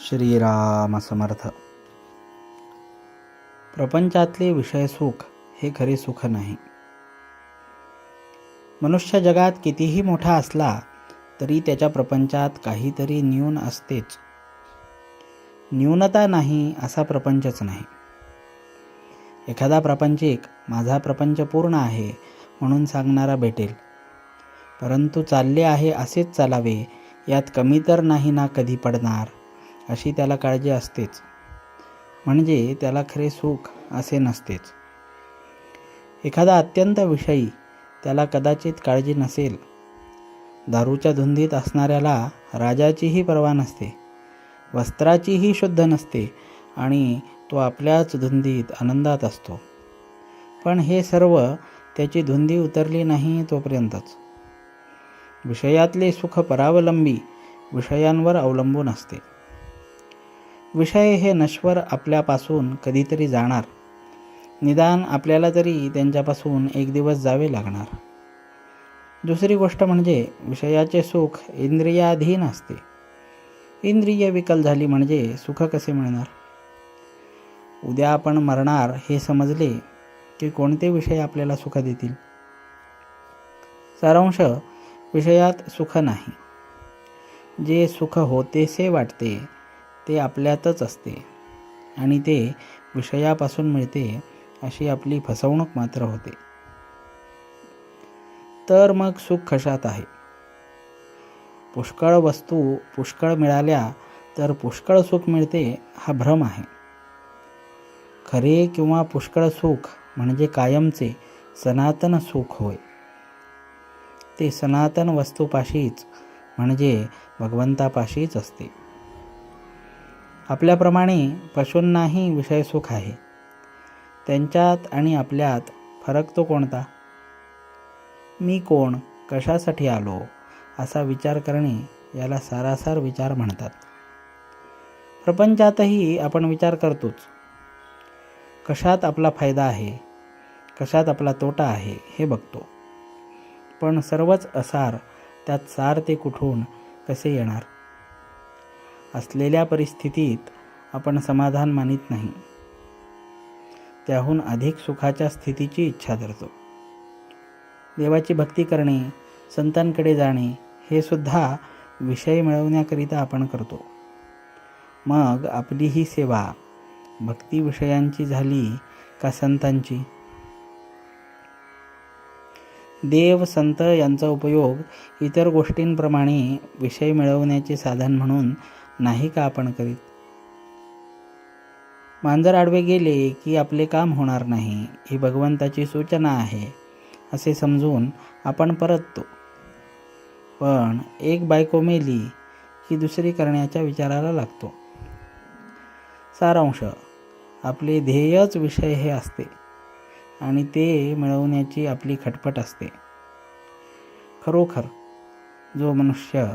श्रीराम समर्थ. प्रपंचातले विषय सुख हे खरे सुख नाही. मनुष्य जगात कितीही मोठा असला तरी त्याच्या प्रपंचात काहीतरी न्यून असतेच. न्यूनता नाही असा प्रपंचच नाही. एखादा प्रापंचिक माझा प्रपंच पूर्ण आहे म्हणून सांगणारा भेटेल, परंतु चालले आहे असेच चालावे यात कमी तर नाही ना कधी पडणार अशी त्याला काळजी असतेच. म्हणजे त्याला खरे सुख असे नसतेच. एखादा अत्यंत विषयी त्याला कदाचित काळजी नसेल. दारूच्या धुंदीत असणाऱ्याला राजाचीही पर्वा नसते, वस्त्राचीही शुद्ध नसते आणि तो आपल्याच धुंदीत आनंदात असतो. पण हे सर्व त्याची धुंदी उतरली नाही तोपर्यंतच. विषयातले सुख परावलंबी विषयांवर अवलंबून असते. विषय हे नश्वर आपल्यापासून कधीतरी जाणार, निदान आपल्याला तरी त्यांच्यापासून एक दिवस जावे लागणार. दुसरी गोष्ट म्हणजे विषयाचे सुख इंद्रियाधीन असते. इंद्रिय विकल झाली म्हणजे सुख कसे मिळणार? उद्या आपण मरणार हे समजले की कोणते विषय आपल्याला सुख देतील? सारांश, विषयात सुख नाही. जे सुख होतेसे वाटते ते आपल्यातच असते आणि ते विषयापासून मिळते अशी आपली फसवणूक मात्र होते. तर मग सुख कशात आहे? पुष्कळ वस्तू पुष्कळ मिळाल्या तर पुष्कळ सुख मिळते हा भ्रम आहे. खरे किंवा पुष्कळ सुख म्हणजे कायमचे सनातन सुख होय. ते सनातन वस्तूपाशीच म्हणजे भगवंतापाशीच असते. आपल्याप्रमाणे पशूंनाही विषय सुख आहे. त्यांच्यात आणि आपल्यात फरक तो कोणता? मी कोण, कशासाठी आलो असा विचार करणे याला सारासार विचार म्हणतात. प्रपंचातही आपण विचार करतोच. कशात आपला फायदा आहे, कशात आपला तोटा आहे हे बघतो. पण सर्वच असार त्यात सार ते कुठून कसे येणार? असलेल्या परिस्थितीत आपण समाधान मानित नाही, त्याहून अधिक सुखाच्या स्थितीची इच्छा धरतो. देवाची भक्ती करणे, संतांकडे जाणे हे सुद्धा विषय मिळवण्याकरिता आपण करतो. मग आपली ही सेवा भक्ती विषयांची झाली का संतांची? देव संत यांचा उपयोग इतर गोष्टींप्रमाणे विषय मिळवण्याचे साधन म्हणून नाही का आपण करीत? मांजर आडवे गेले की आपले काम होणार नाही ही भगवंताची सूचना आहे असे समजून आपण परततो. पण एक बायको मेली की दुसरी करण्याच्या विचाराला लागतो. सारांश, आपले ध्येयच विषय हे असते आणि ते मिळवण्याची आपली खटपट असते. खरोखर जो मनुष्य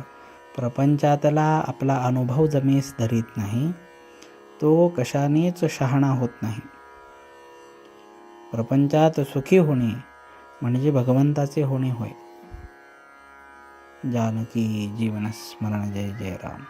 प्रपंचातला आपला अनुभव जमेस धरीत नाही तो कशानेच शहाणा होत नाही. प्रपंचात सुखी होणे म्हणजे भगवंताचे होणे होय. जानकी जीवन स्मरण. जय जय राम.